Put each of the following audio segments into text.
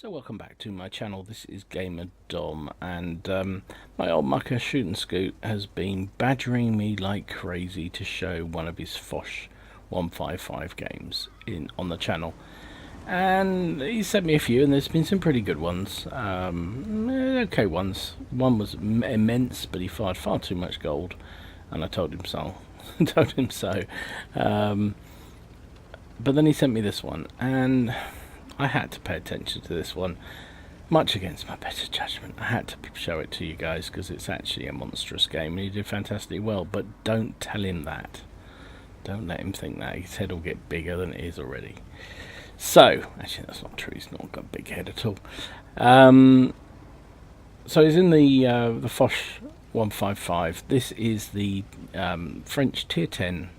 So welcome back to my channel. This is Gamer Dom, and my old mucker Shoot and Scoot has been badgering me like crazy to show one of his Foch 155 games on the channel, and he sent me a few, and there's been some pretty good ones, okay ones. One was immense, but he fired far too much gold, and I told him so. told him so. But then he sent me this one, and I had to pay attention to this one, much against my better judgment. I had to show it to you guys because it's actually a monstrous game, and he did fantastically well. But don't tell him that. Don't let him think that. His head will get bigger than it is already. So, actually that's not true. He's not got a big head at all. So he's in the Foch 155. This is the French Tier 10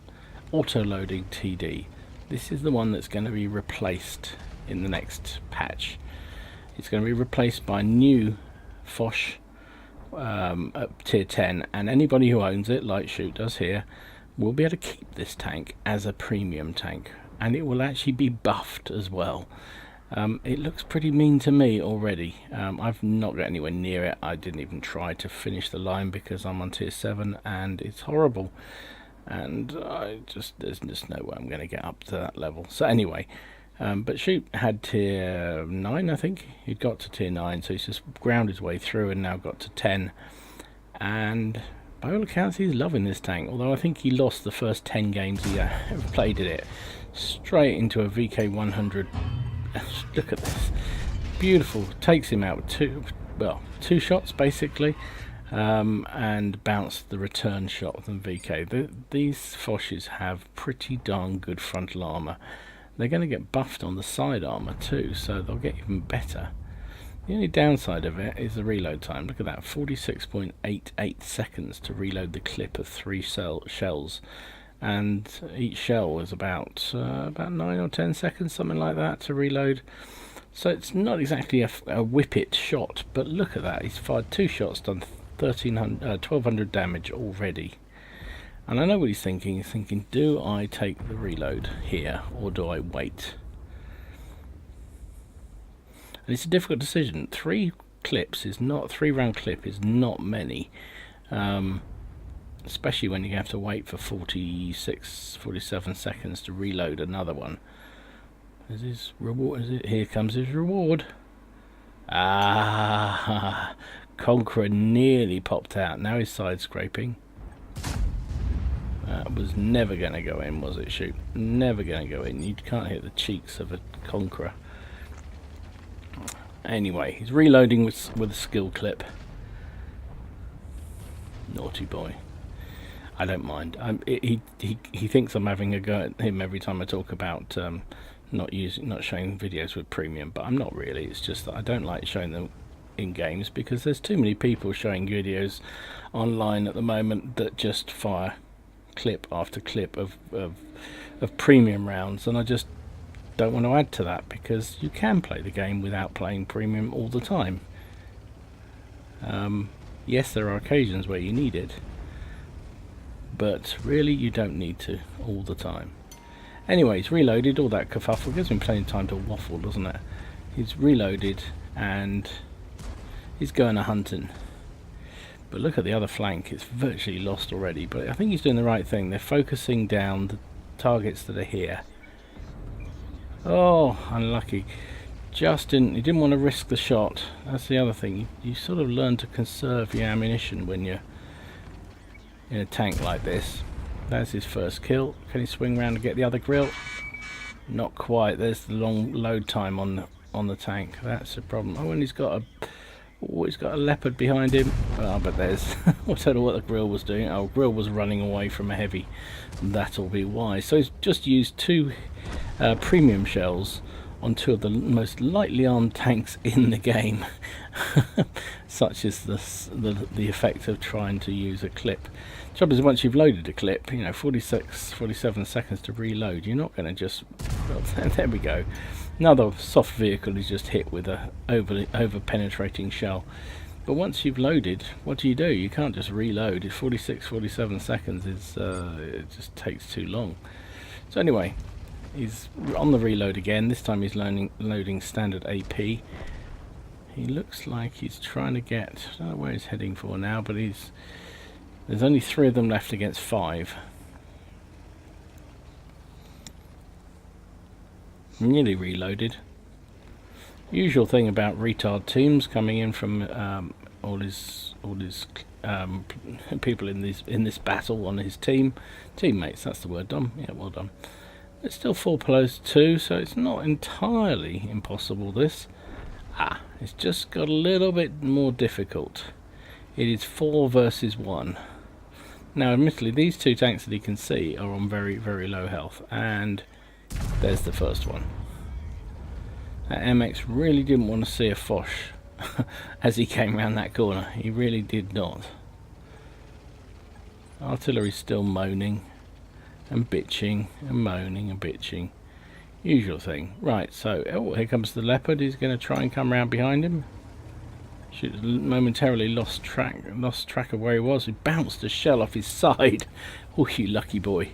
auto-loading TD. This is the one that's going to be replaced in the next patch. It's going to be replaced by new Foch up Tier 10, and anybody who owns it, like Shoot does here, will be able to keep this tank as a premium tank, and it will actually be buffed as well. It looks pretty mean to me already. I've not got anywhere near it. I didn't even try to finish the line because I'm on Tier 7 and it's horrible, and there's just no way I'm going to get up to that level. So anyway, but Shoot had Tier 9, I think. He'd got to Tier 9, so he's just ground his way through and now got to 10. And by all accounts, he's loving this tank, although I think he lost the first 10 games he ever played in it. Straight into a VK 100. Look at this. Beautiful. Takes him out with two shots, basically. And bounced the return shot with them VK. These Foches have pretty darn good frontal armour. They're going to get buffed on the side armour too, so they'll get even better. The only downside of it is the reload time. Look at that, 46.88 seconds to reload the clip of 3 shells, and each shell is about 9 or 10 seconds, something like that, to reload. So it's not exactly a whip-it shot, but look at that. He's fired 2 shots, done 1200 damage already. And I know what he's thinking. He's thinking, do I take the reload here or do I wait? And it's a difficult decision. 3 round clip is not many, especially when you have to wait for 47 seconds to reload another one. Is his reward? Here comes his reward. Ah, Conqueror nearly popped out. Now he's side scraping. That was never going to go in, was it, Shoot? Never going to go in. You can't hit the cheeks of a Conqueror. Anyway, he's reloading with a skill clip. Naughty boy. I don't mind. He thinks I'm having a go at him every time I talk about not showing videos with premium, but I'm not really. It's just that I don't like showing them in games because there's too many people showing videos online at the moment that just fire clip after clip of premium rounds, and I just don't want to add to that because you can play the game without playing premium all the time. Yes, there are occasions where you need it, but really you don't need to all the time. Anyway, he's reloaded. All that kerfuffle gives him plenty of time to waffle, doesn't it? He's reloaded and he's going a hunting. But look at the other flank, it's virtually lost already, but I think he's doing the right thing. They're focusing down the targets that are here. Oh, unlucky. He didn't want to risk the shot. That's the other thing. You sort of learn to conserve your ammunition when you're in a tank like this. That's his first kill. Can he swing around and get the other grill? Not quite. There's the long load time on the tank. That's the problem. Oh, and he's got a leopard behind him. Oh, but there's I don't know what the grill was doing. Oh, grill was running away from a heavy. That'll be why. So he's just used 2 premium shells on 2 of the most lightly armed tanks in the game. Such is the effect of trying to use a clip. Trouble is, once you've loaded a clip, 47 seconds to reload, you're not going to just... Well, there we go. Another soft vehicle is just hit with a over penetrating shell. But once you've loaded, what do? You can't just reload. 47 seconds is it just takes too long. So anyway, He's on the reload again. This time he's loading standard AP. He looks like he's trying to get, I don't know where he's heading for now, but there's only 3 of them left against 5. Nearly reloaded. Usual thing about retard teams coming in from all his people in this battle on his teammates. That's the word, Dom. Yeah, well done. It's still 4 players 2, so it's not entirely impossible. This it's just got a little bit more difficult. It is 4 versus 1. Now, admittedly, these 2 tanks that he can see are on very, very low health, and there's the first one. That MX really didn't want to see a Foch as he came round that corner. He really did not. Artillery's still moaning and bitching and moaning and bitching. Usual thing. Right, so here comes the Leopard. He's going to try and come round behind him. Should have momentarily lost track of where he was. He bounced a shell off his side. Oh, you lucky boy.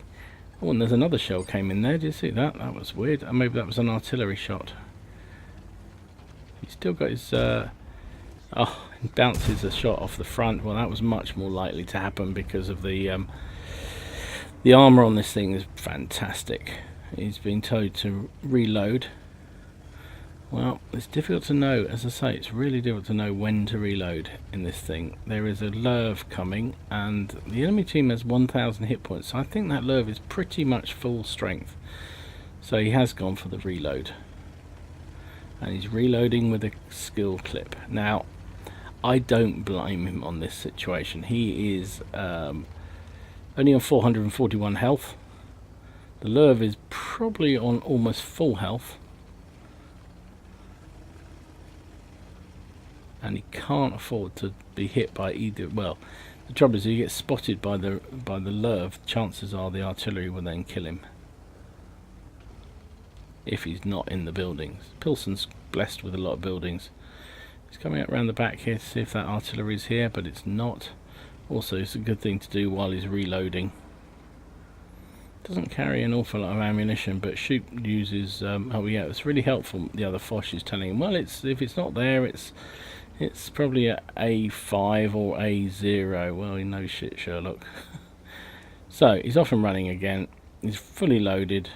Oh, and there's another shell came in there. Did you see that? That was weird. Maybe that was an artillery shot. He's still got his... he bounces a shot off the front. Well, that was much more likely to happen because of the armour on this thing is fantastic. He's been told to reload. Well, it's difficult to know. As I say, it's really difficult to know when to reload in this thing. There is a Lurv coming, and the enemy team has 1,000 hit points, so I think that Lurv is pretty much full strength. So he has gone for the reload. And he's reloading with a skill clip. Now, I don't blame him on this situation. He is only on 441 health. The Lurv is probably on almost full health. And he can't afford to be hit by either. Well, the trouble is, if he gets spotted by the Lurv, chances are the artillery will then kill him. If he's not in the buildings. Pilson's blessed with a lot of buildings. He's coming up around the back here to see if that artillery is here, but it's not. Also, it's a good thing to do while he's reloading. Doesn't carry an awful lot of ammunition, but Shoot uses. Oh yeah, it's really helpful. The other Foch is telling him, well, if it's not there, it's probably a A5 or A0. Well, you know shit, Sherlock. So he's off and running again. He's fully loaded.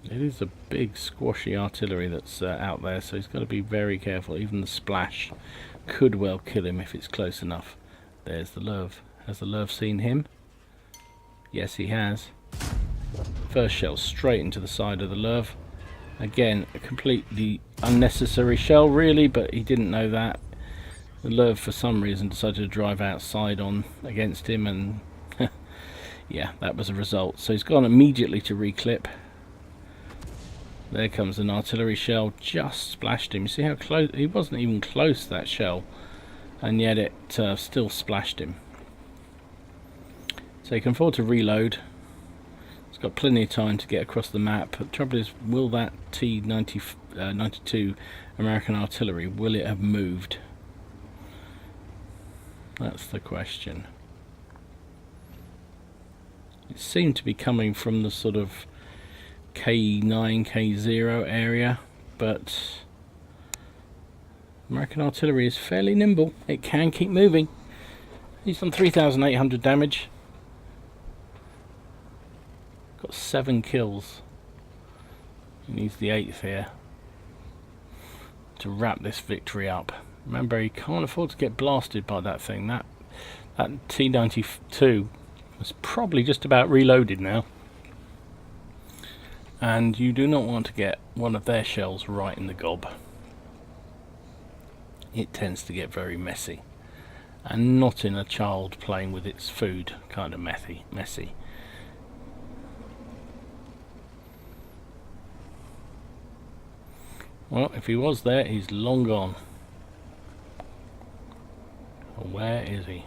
It is a big squashy artillery that's out there, so he's got to be very careful. Even the splash could well kill him if it's close enough. There's the Lurv. Has the Lurv seen him? Yes, he has. First shell straight into the side of the Lurv. Again, a completely unnecessary shell, really, but he didn't know that. The Lurv, for some reason, decided to drive outside on against him, and yeah, that was a result. So he's gone immediately to reclip. There comes an artillery shell, just splashed him. You see how close? He wasn't even close, that shell, and yet it still splashed him. So he can afford to reload. He's got plenty of time to get across the map. The trouble is, will that T-92 American artillery, will it have moved? That's the question. It seemed to be coming from the sort of K9, K0 area, but American artillery is fairly nimble. It can keep moving. He's done 3,800 damage. Got 7 kills. He needs the 8th here to wrap this victory up. Remember, he can't afford to get blasted by that thing. That T-92 was probably just about reloaded now. And you do not want to get one of their shells right in the gob. It tends to get very messy. And not in a child playing with its food kind of messy. Well, if he was there, he's long gone. Where is he?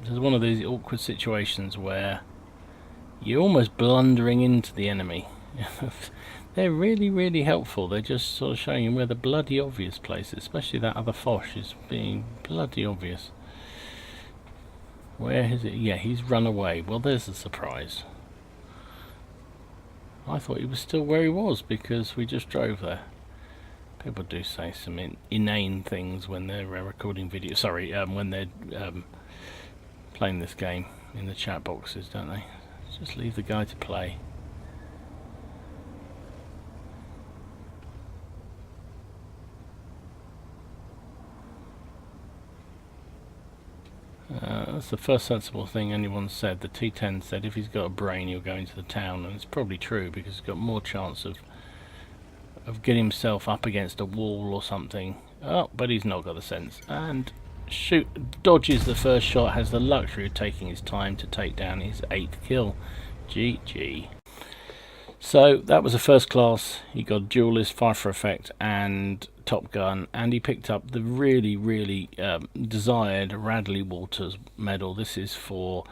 This is one of these awkward situations where you're almost blundering into the enemy. They're really, really helpful. They're just sort of showing you where the bloody obvious place is, especially that other Foch is being bloody obvious. Where is it? Yeah, he's run away. Well, there's a surprise. I thought he was still where he was because we just drove there. People do say some inane things when they're recording video. Sorry, when they're playing this game in the chat boxes, don't they? Just leave the guy to play. That's the first sensible thing anyone said. The T10 said if he's got a brain he'll go into the town, and it's probably true because he's got more chance of getting himself up against a wall or something. Oh, but he's not got the sense. And dodges the first shot, has the luxury of taking his time to take down his 8th kill. GG. So that was a first class. He got duelist, fire for effect and Top Gun, and he picked up the really desired Radley Walters medal. This is for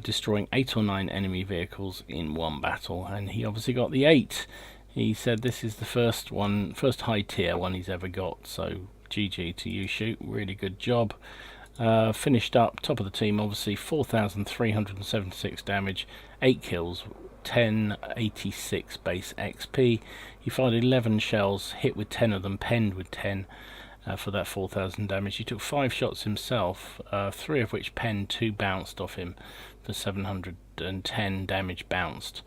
destroying 8 or 9 enemy vehicles in one battle, and he obviously got the 8. He said this is the first high tier one he's ever got, so GG to you, Shoot, really good job. Finished up top of the team, obviously 4,376 damage, 8 kills, 1086 base XP. He fired 11 shells, hit with 10 of them, penned with 10 for that 4,000 damage. He took 5 shots himself, 3 of which penned, 2 bounced off him for 710 damage bounced.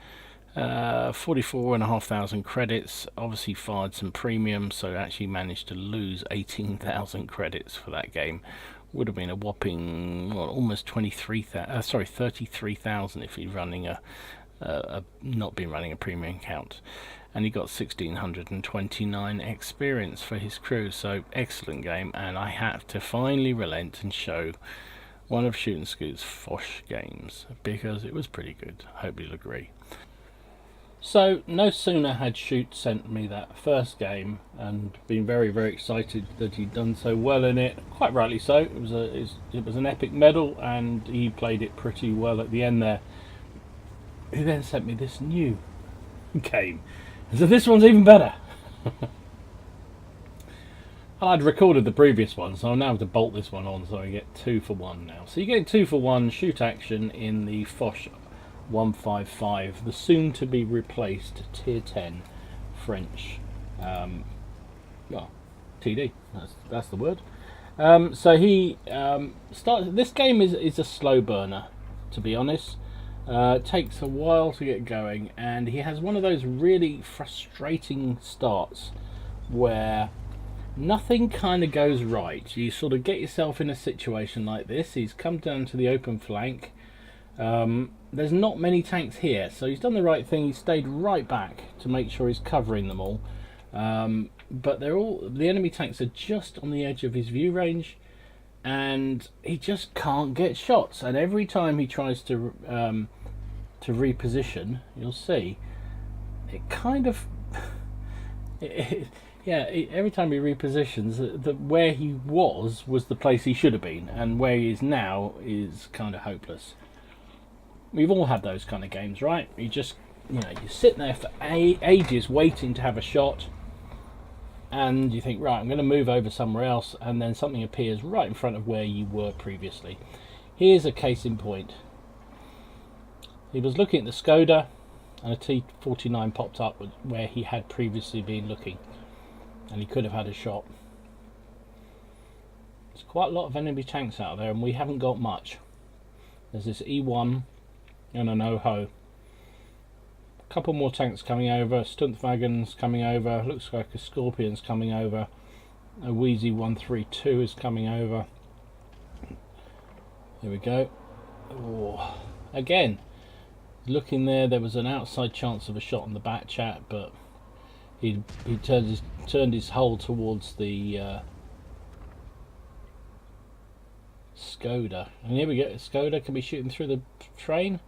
44,500 credits, obviously fired some premium, so actually managed to lose 18,000 credits for that game. Would have been a whopping almost 33,000 if he'd running not been running a premium account. And he got 1,629 experience for his crew, so excellent game. And I have to finally relent and show one of Shoot and Scoot's Foch games because it was pretty good. I hope you'll agree. So no sooner had Shoot sent me that first game and been very excited that he'd done so well in it, quite rightly so. It was an epic medal and he played it pretty well at the end there. He then sent me this new game, so this one's even better. And I'd recorded the previous one, so I'll now have to bolt this one on, so I get 2 for 1 now. So you get 2 for 1 shoot action in the Foch 155, the soon to be replaced tier 10 French TD, that's the word. So he started. This game is a slow burner, to be honest. Takes a while to get going, and he has one of those really frustrating starts where nothing kind of goes right. You sort of get yourself in a situation like this. He's come down to the open flank. There's not many tanks here, so he's done the right thing. He stayed right back to make sure he's covering them all. But the enemy tanks are just on the edge of his view range, and he just can't get shots. And every time he tries to reposition, you'll see it kind of every time he repositions, where he was the place he should have been, and where he is now is kind of hopeless. We've all had those kind of games, right? You just, you're sitting there for ages waiting to have a shot, and you think, right, I'm going to move over somewhere else, and then something appears right in front of where you were previously. Here's a case in point. He was looking at the Skoda, and a T49 popped up where he had previously been looking, and he could have had a shot. There's quite a lot of enemy tanks out there, and we haven't got much. There's this E1 and an OHO. A couple more tanks coming over, Stuntwagen's coming over, looks like a Scorpion's coming over, a Wheezy 132 is coming over. Here we go. Oh, again, looking there was an outside chance of a shot on the back chat, but he turned his hull towards the Skoda, and here we go. Skoda can be shooting through the train.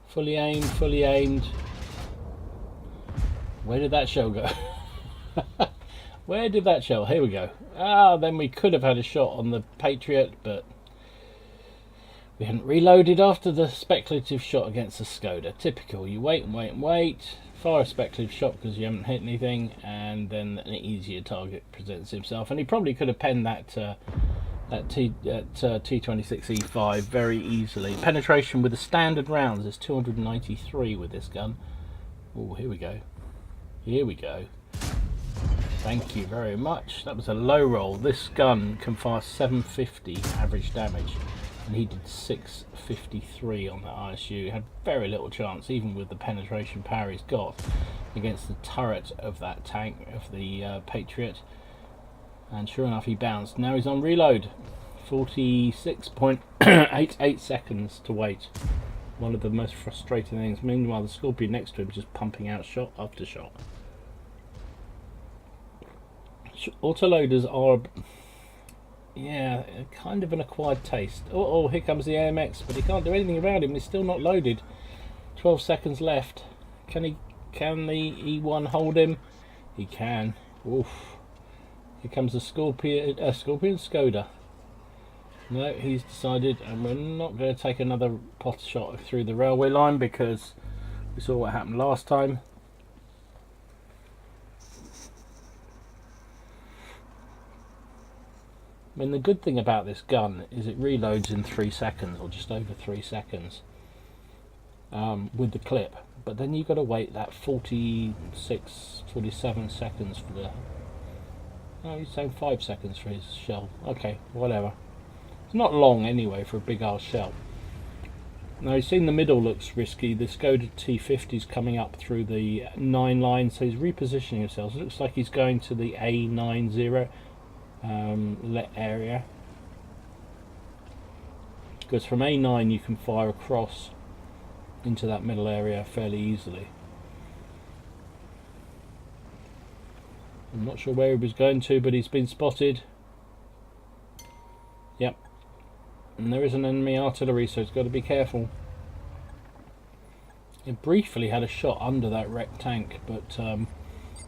Fully aimed. Where did that shell go? Where did that shell? Here we go. Then we could have had a shot on the Patriot, but we hadn't reloaded after the speculative shot against the Skoda. Typical. You wait and wait. Fire a speculative shot because you haven't hit anything, and then an easier target presents himself. And he probably could have penned that at T26E5 very easily. Penetration with the standard rounds is 293 with this gun. Oh, here we go. Here we go. Thank you very much. That was a low roll. This gun can fire 750 average damage, and he did 653 on that ISU. He had very little chance, even with the penetration power he's got, against the turret of that tank, of the Patriot. And sure enough, he bounced. Now he's on reload. 46.88 seconds to wait. One of the most frustrating things. Meanwhile, the Scorpion next to him is just pumping out shot after shot. Autoloaders are, yeah, kind of an acquired taste. Oh, here comes the AMX, but he can't do anything about him. He's still not loaded. 12 seconds left. Can the E1 hold him? He can. Oof. Here comes the Scorpion Skoda. No, he's decided, and we're not going to take another pot shot through the railway line because we saw what happened last time. I mean, the good thing about this gun is it reloads in 3 seconds, or just over 3 seconds, with the clip. But then you've got to wait that 46, 47 seconds for the... Oh, he's saying 5 seconds for his shell. Okay, whatever. It's not long anyway for a big ass shell. Now, you've seen the middle looks risky. The Skoda T50 is coming up through the 9 line, so he's repositioning himself. It looks like he's going to the A90 area, because from A9 you can fire across into that middle area fairly easily. I'm not sure where he was going to, but he's been spotted. Yep, and there is an enemy artillery, so he's got to be careful. He briefly had a shot under that wrecked tank, but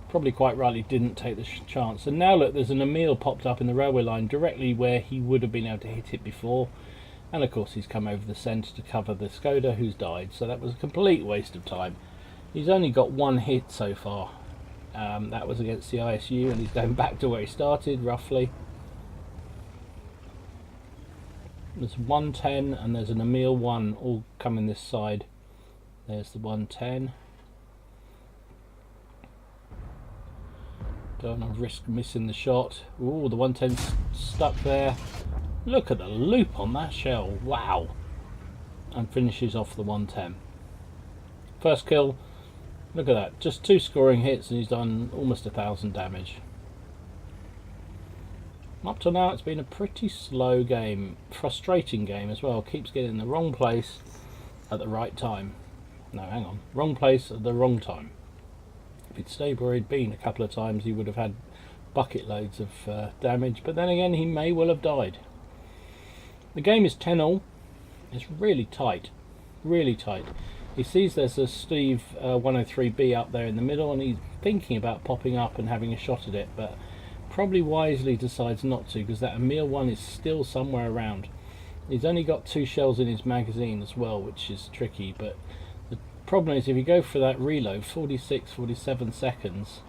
probably quite rightly didn't take the chance. And now look, there's an Emil popped up in the railway line directly where he would have been able to hit it before, and of course he's come over the centre to cover the Skoda, who's died, so that was a complete waste of time. He's only got 1 hit so far. That was against the ISU, and he's going back to where he started roughly. There's 110 and there's an Emil 1 all coming this side. There's the 110. Don't want to risk missing the shot. Ooh, the 110's stuck there. Look at the loop on that shell. Wow. And finishes off the 110. First kill. Look at that. Just 2 scoring hits and he's done almost 1,000 damage. Up to now it's been a pretty slow game. Frustrating game as well. Keeps getting in the wrong place at the right time. No, hang on. Wrong place at the wrong time. If he'd stayed where he'd been a couple of times, he would have had bucket loads of damage, but then again he may well have died. The game is 10-all. It's really tight, really tight. He sees there's a Steve 103B up there in the middle, and he's thinking about popping up and having a shot at it, but probably wisely decides not to, because that Emil 1 is still somewhere around. He's only got 2 shells in his magazine as well, which is tricky, but problem is if you go for that reload, 46-47 seconds,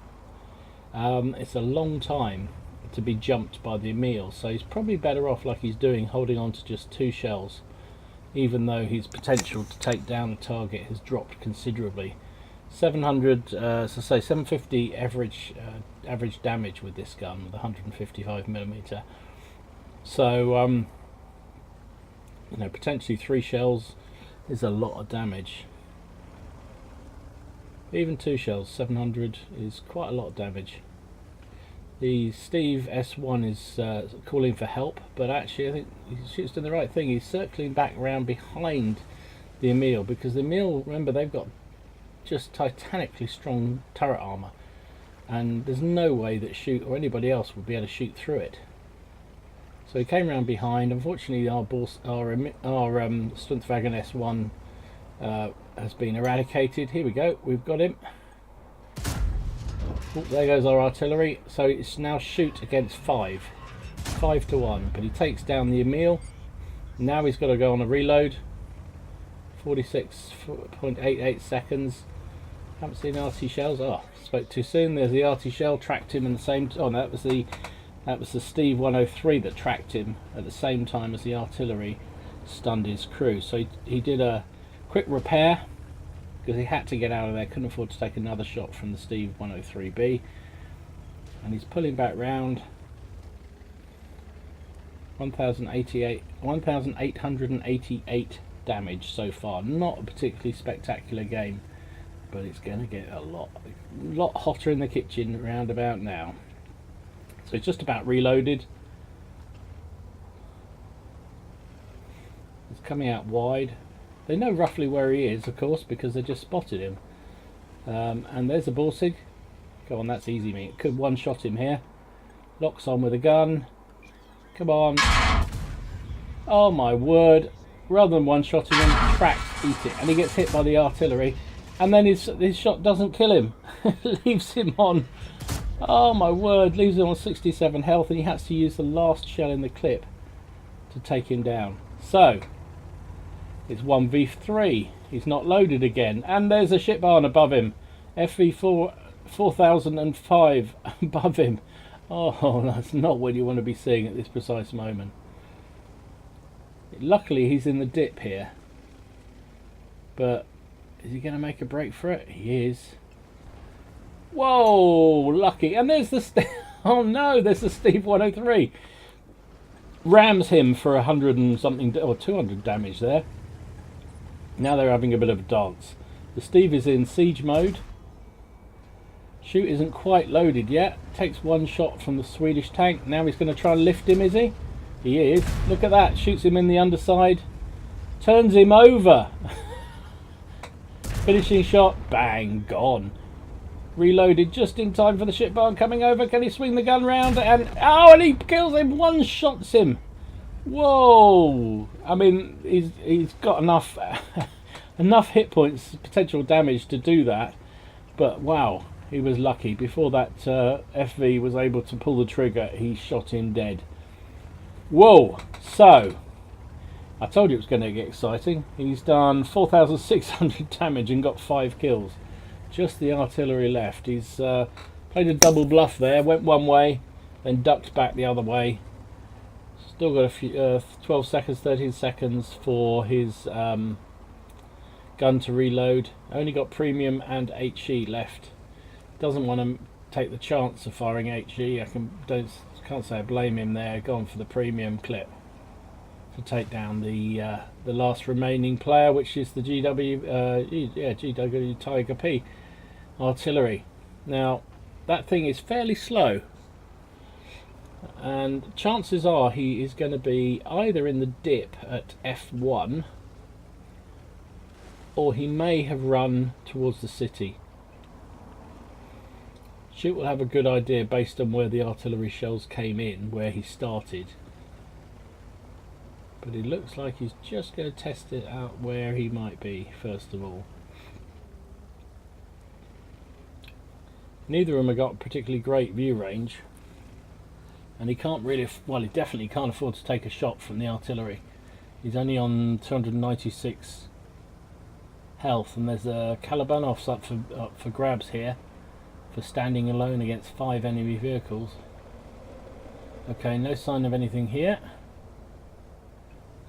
it's a long time to be jumped by the Emil, so he's probably better off, like he's doing, holding on to just 2 shells, even though his potential to take down the target has dropped considerably. 700, so say 750 average damage with this gun with 155mm. So you know, potentially 3 shells is a lot of damage. Even 2 shells, 700 is quite a lot of damage. The Steve S1 is calling for help, but actually I think he's doing the right thing. He's circling back around behind the Emil, because the Emil, remember, they've got just titanically strong turret armour, and there's no way that Shoot or anybody else would be able to shoot through it. So he came around behind. Unfortunately, our Stuntswagen S1 has been eradicated. Here we go, we've got him. Oh, there goes our artillery. So it's now Shoot against 5 to 1, but he takes down the Emil. Now he's got to go on a reload. 46.88 seconds. Haven't seen RT shells. Oh, spoke too soon. There's the RT shell, tracked him in the same. Oh no, that was the That was the Steve 103 that tracked him at the same time as the artillery stunned his crew. So he did a quick repair because he had to get out of there, couldn't afford to take another shot from the Steve 103B, and he's pulling back round. 1,888 damage so far. Not a particularly spectacular game, but it's going to get a lot hotter in the kitchen round about now. So it's just about reloaded. It's coming out wide. They know roughly where he is, of course, because they just spotted him. And there's a Borsig. Go on, that's easy, mate. Could one-shot him here. Locks on with a gun. Come on. Oh my word. Rather than one-shotting him, tracks, eat it. And he gets hit by the artillery. And then his shot doesn't kill him. Leaves him on... Oh my word, leaves him on 67 health, and he has to use the last shell in the clip to take him down. So, it's 1v3. He's not loaded again. And there's a ship barn above him. FV4 4005 above him. Oh, that's not what you want to be seeing at this precise moment. Luckily, he's in the dip here. But, is he going to make a break for it? He is. Whoa, lucky. And there's the oh no, there's the Steve 103. Rams him for 100 and something, or 200 damage there. Now they're having a bit of a dance. The Steve is in siege mode. Chute isn't quite loaded yet. Takes one shot from the Swedish tank. Now he's going to try and lift him, is he? He is. Look at that. Shoots him in the underside. Turns him over. Finishing shot. Bang. Gone. Reloaded just in time for the ship barn coming over. Can he swing the gun round? And oh, and he kills him. One shots him. Whoa! I mean, he's got enough hit points, potential damage to do that. But wow, he was lucky. Before that FV was able to pull the trigger, he shot him dead. Whoa! So I told you it was going to get exciting. He's done 4,600 damage and got 5 kills. Just the artillery left. He's played a double bluff there, went one way, then ducked back the other way. Still got a few 12 seconds, 13 seconds for his gun to reload. Only got premium and HE left. Doesn't want to take the chance of firing HE. Can't say I blame him there. Gone for the premium clip to take down the last remaining player, which is the GW Tiger P artillery. Now that thing is fairly slow, and chances are he is going to be either in the dip at F1, or he may have run towards the city. Chute will have a good idea based on where the artillery shells came in, where he started. But it looks like he's just going to test it out where he might be, first of all. Neither of them have got particularly great view range. And he can't really, well, he definitely can't afford to take a shot from the artillery. He's only on 296 health, and there's a Kalabanov's up for grabs here, for standing alone against 5 enemy vehicles. Okay, no sign of anything here.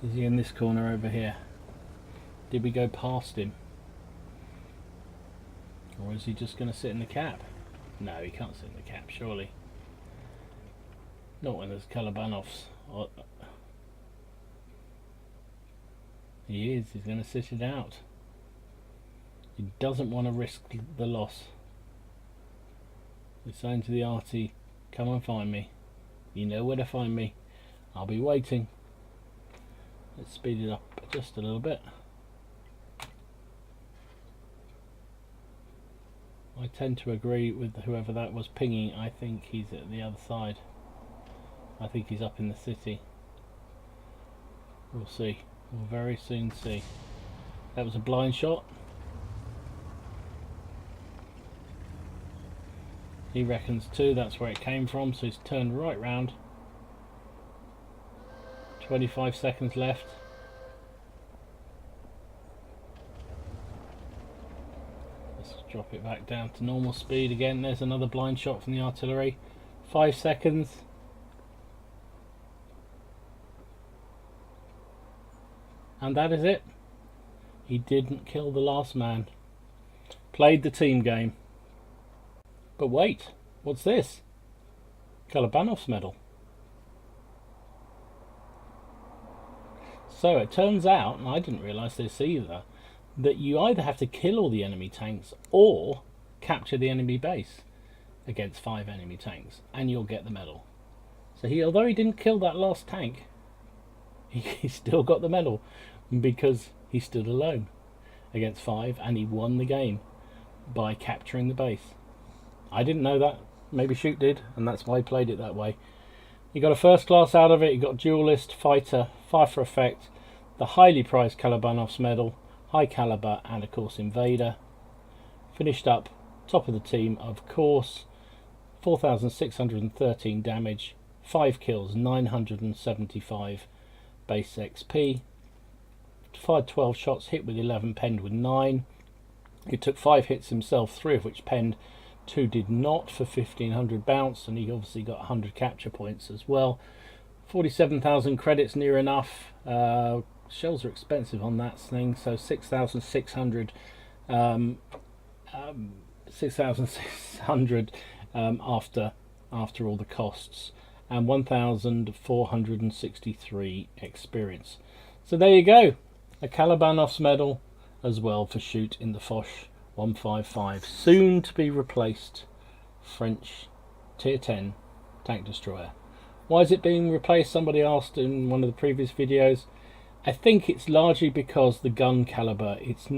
Is he in this corner over here? Did we go past him? Or is he just going to sit in the cap? No, he can't sit in the cap, surely. Not when there's Kalabanovs. He is, he's going to sit it out. He doesn't want to risk the loss. He's saying to the arty, come and find me. You know where to find me. I'll be waiting. Let's speed it up just a little bit. I tend to agree with whoever that was pinging. I think he's at the other side. I think he's up in the city. We'll see. We'll very soon see. That was a blind shot. He reckons too, that's where it came from, so he's turned right round. 25 seconds left. Let's drop it back down to normal speed again. There's another blind shot from the artillery. 5 seconds. And that is it. He didn't kill the last man. Played the team game. But wait, what's this? Kalabanov's medal. So it turns out, and I didn't realise this either, that you either have to kill all the enemy tanks or capture the enemy base against 5 enemy tanks, and you'll get the medal. So although he didn't kill that last tank, he still got the medal because he stood alone against 5 and he won the game by capturing the base. I didn't know that. Maybe Shoot did, and that's why he played it that way. He got a first class out of it. He got duelist, fighter, fire for effect, the highly prized Kalabanov's medal, high caliber, and of course invader. Finished up top of the team, of course. 4,613 damage, 5 kills, 975 base XP. Fired 12 shots, hit with 11, penned with 9. He took 5 hits himself, 3 of which penned, 2 did not, for 1,500 bounce, and he obviously got 100 capture points as well. 47,000 credits, near enough. Shells are expensive on that thing, so 6,600 6,600 after all the costs, and 1,463 experience. So there you go, a Kalabanov's medal as well for Shoot in the Foch 155, soon to be replaced French tier 10 tank destroyer. Why is it being replaced? Somebody asked in one of the previous videos. I think it's largely because the gun caliber, it's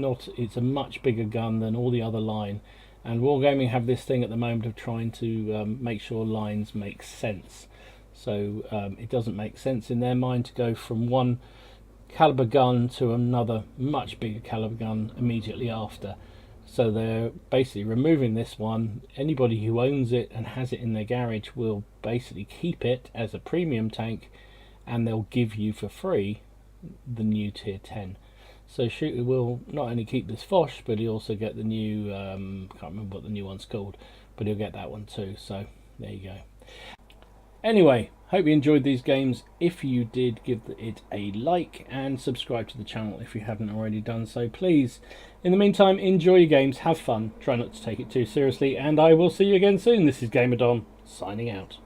a much bigger gun than all the other line, and Wargaming have this thing at the moment of trying to make sure lines make sense. So it doesn't make sense in their mind to go from one caliber gun to another much bigger caliber gun immediately after. So they're basically removing this one. Anybody who owns it and has it in their garage will basically keep it as a premium tank, and they'll give you for free the new tier 10. So Shooter will not only keep this Foch, but he'll also get the new, can't remember what the new one's called, but he'll get that one too. So there you go. Anyway, hope you enjoyed these games. If you did, give it a like and subscribe to the channel if you haven't already done so, please. In the meantime, enjoy your games, have fun, try not to take it too seriously, and I will see you again soon. This is Gamer Dom, signing out.